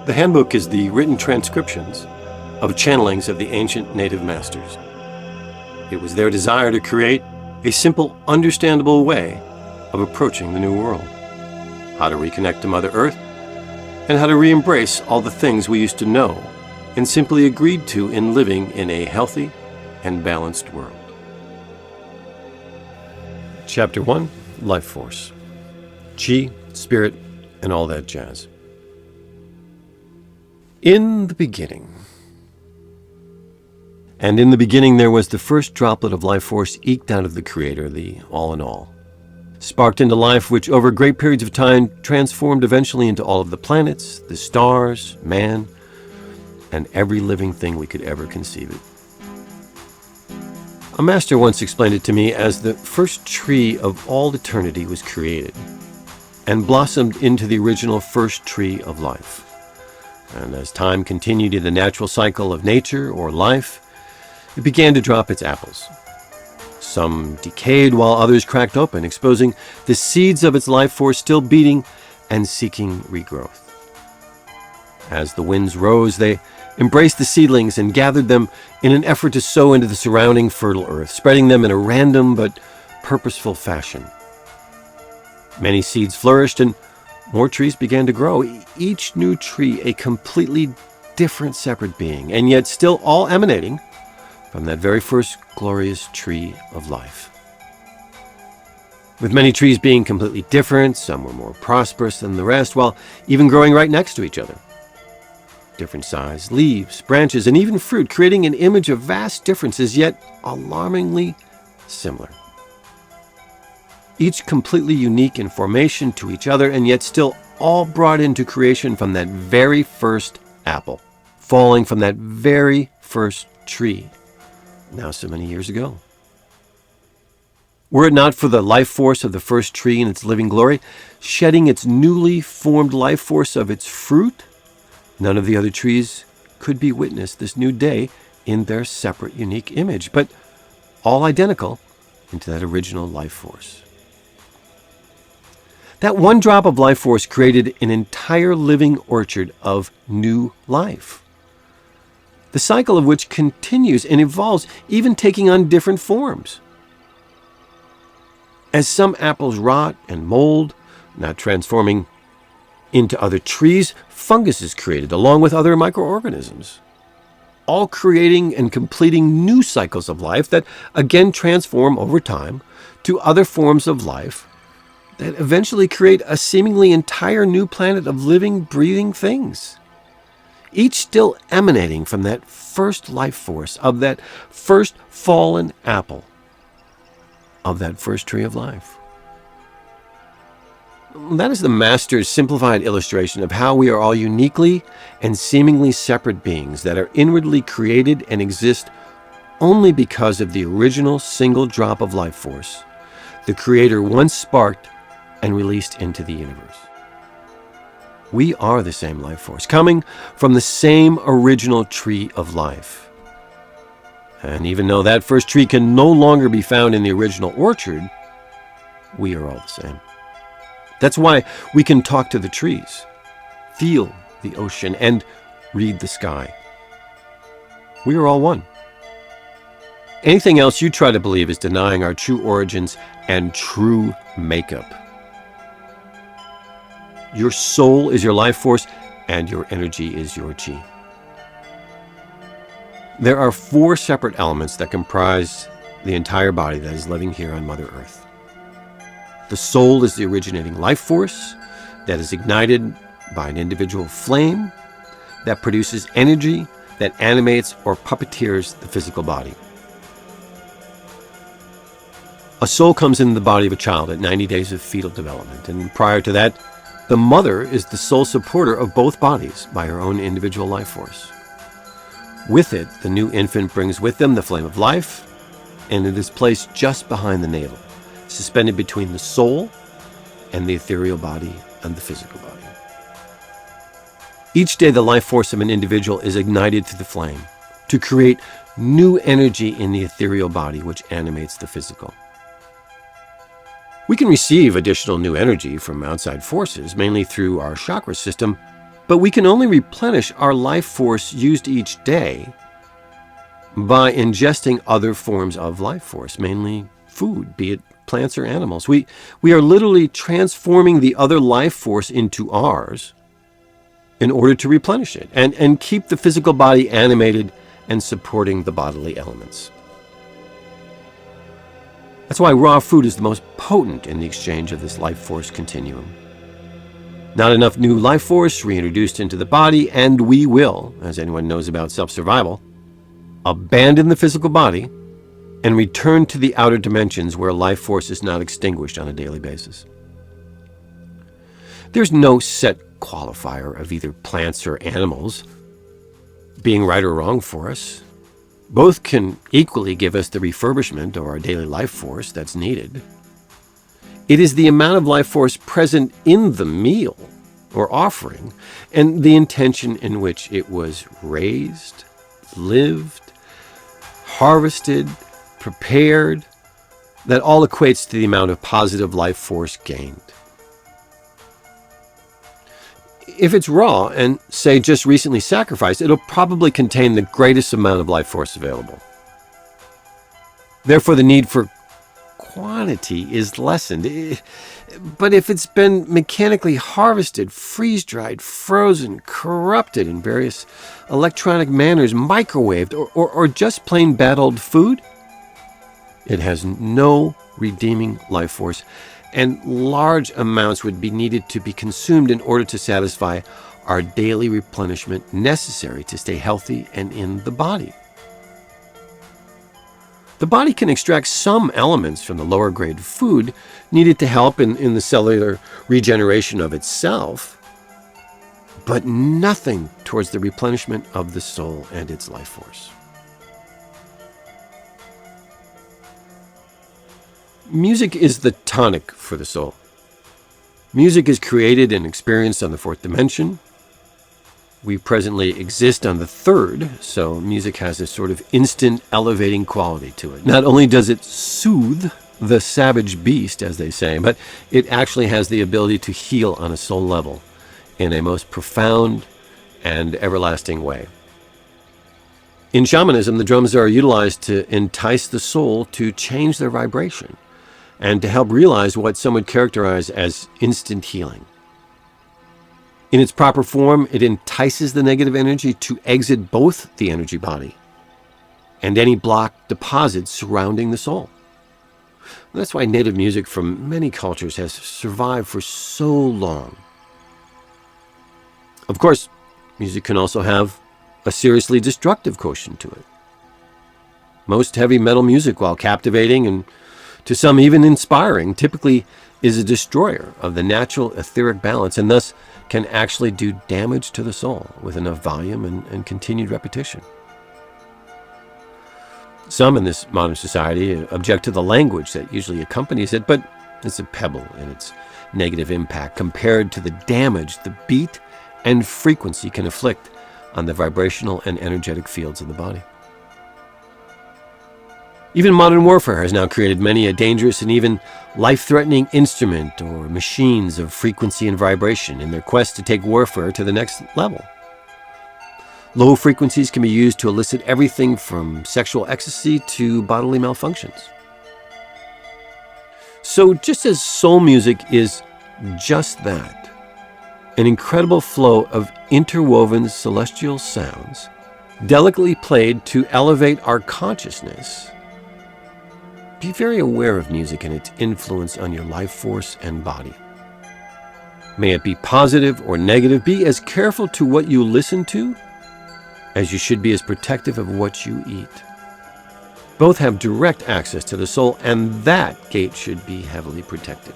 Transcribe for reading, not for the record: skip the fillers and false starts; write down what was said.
The Handbook is the written transcriptions of channelings of the ancient native masters. It was their desire to create a simple, understandable way of approaching the new world, how to reconnect to Mother Earth, and how to re-embrace all the things we used to know and simply agreed to in living in a healthy and balanced world. Chapter 1, Life Force. Chi, Spirit, and all that jazz. In the beginning. And in the beginning there was the first droplet of life force eked out of the Creator, the all-in-all. Sparked into life, which over great periods of time transformed eventually into all of the planets, the stars, man, and every living thing we could ever conceive it. A master once explained it to me as the first tree of all eternity was created and blossomed into the original first tree of life. And as time continued in the natural cycle of nature or life, it began to drop its apples. Some decayed while others cracked open, exposing the seeds of its life force still beating and seeking regrowth. As the winds rose, they embraced the seedlings and gathered them in an effort to sow into the surrounding fertile earth, spreading them in a random but purposeful fashion. Many seeds flourished and more trees began to grow, each new tree a completely different separate being, and yet still all emanating from that very first glorious tree of life. With many trees being completely different, some were more prosperous than the rest, while even growing right next to each other. Different size, leaves, branches, and even fruit, creating an image of vast differences, yet alarmingly similar. Each completely unique in formation to each other, and yet still all brought into creation from that very first apple, falling from that very first tree, now so many years ago. Were it not for the life force of the first tree in its living glory, shedding its newly formed life force of its fruit, none of the other trees could be witnessed this new day in their separate, unique image, but all identical into that original life force. That one drop of life force created an entire living orchard of new life, the cycle of which continues and evolves, even taking on different forms. As some apples rot and mold, not transforming into other trees, fungus is created along with other microorganisms, all creating and completing new cycles of life that again transform over time to other forms of life that eventually create a seemingly entire new planet of living, breathing things, each still emanating from that first life force of that first fallen apple of that first tree of life. That is the Master's simplified illustration of how we are all uniquely and seemingly separate beings that are inwardly created and exist only because of the original single drop of life force the Creator once sparked and released into the universe. We are the same life force, coming from the same original tree of life. And even though that first tree can no longer be found in the original orchard, we are all the same. That's why we can talk to the trees, feel the ocean, and read the sky. We are all one. Anything else you try to believe is denying our true origins and true makeup. Your soul is your life force, and your energy is your chi. There are 4 separate elements that comprise the entire body that is living here on Mother Earth. The soul is the originating life force that is ignited by an individual flame that produces energy that animates or puppeteers the physical body. A soul comes into the body of a child at 90 days of fetal development, and prior to that, the mother is the sole supporter of both bodies by her own individual life force. With it, the new infant brings with them the flame of life, and it is placed just behind the navel, suspended between the soul and the ethereal body and the physical body. Each day, the life force of an individual is ignited through the flame to create new energy in the ethereal body, which animates the physical. We can receive additional new energy from outside forces, mainly through our chakra system, But we can only replenish our life force used each day by ingesting other forms of life force, mainly food, be it plants or animals. We are literally transforming the other life force into ours in order to replenish it and keep the physical body animated and supporting the bodily elements. That's why raw food is the most potent in the exchange of this life force continuum. Not enough new life force reintroduced into the body, and we will, as anyone knows about self-survival, abandon the physical body and return to the outer dimensions where life force is not extinguished on a daily basis. There's no set qualifier of either plants or animals being right or wrong for us. Both can equally give us the refurbishment or our daily life force that's needed. It is the amount of life force present in the meal or offering and the intention in which it was raised, lived, harvested, prepared, that all equates to the amount of positive life force gained. If it's raw and, say, just recently sacrificed, it'll probably contain the greatest amount of life force available. Therefore, the need for quantity is lessened. But if it's been mechanically harvested, freeze-dried, frozen, corrupted in various electronic manners, microwaved, or just plain bad old food, it has no redeeming life force, and large amounts would be needed to be consumed in order to satisfy our daily replenishment necessary to stay healthy and in the body. The body can extract some elements from the lower grade food needed to help in the cellular regeneration of itself, but nothing towards the replenishment of the soul and its life force. Music is the tonic for the soul. Music is created and experienced on the fourth dimension. We presently exist on the third, so music has a sort of instant elevating quality to it. Not only does it soothe the savage beast, as they say, but it actually has the ability to heal on a soul level in a most profound and everlasting way. In shamanism, the drums are utilized to entice the soul to change their vibration and to help realize what some would characterize as instant healing. In its proper form, it entices the negative energy to exit both the energy body and any blocked deposits surrounding the soul. That's why native music from many cultures has survived for so long. Of course, music can also have a seriously destructive quotient to it. Most heavy metal music, while captivating and to some even inspiring, typically is a destroyer of the natural etheric balance and thus can actually do damage to the soul with enough volume and continued repetition. Some in this modern society object to the language that usually accompanies it, but it's a pebble in its negative impact compared to the damage the beat and frequency can inflict on the vibrational and energetic fields of the body. Even modern warfare has now created many a dangerous and even life-threatening instrument or machines of frequency and vibration in their quest to take warfare to the next level. Low frequencies can be used to elicit everything from sexual ecstasy to bodily malfunctions. So just as soul music is just that, an incredible flow of interwoven celestial sounds, delicately played to elevate our consciousness, be very aware of music and its influence on your life force and body. May it be positive or negative, be as careful to what you listen to as you should be as protective of what you eat. Both have direct access to the soul, and that gate should be heavily protected.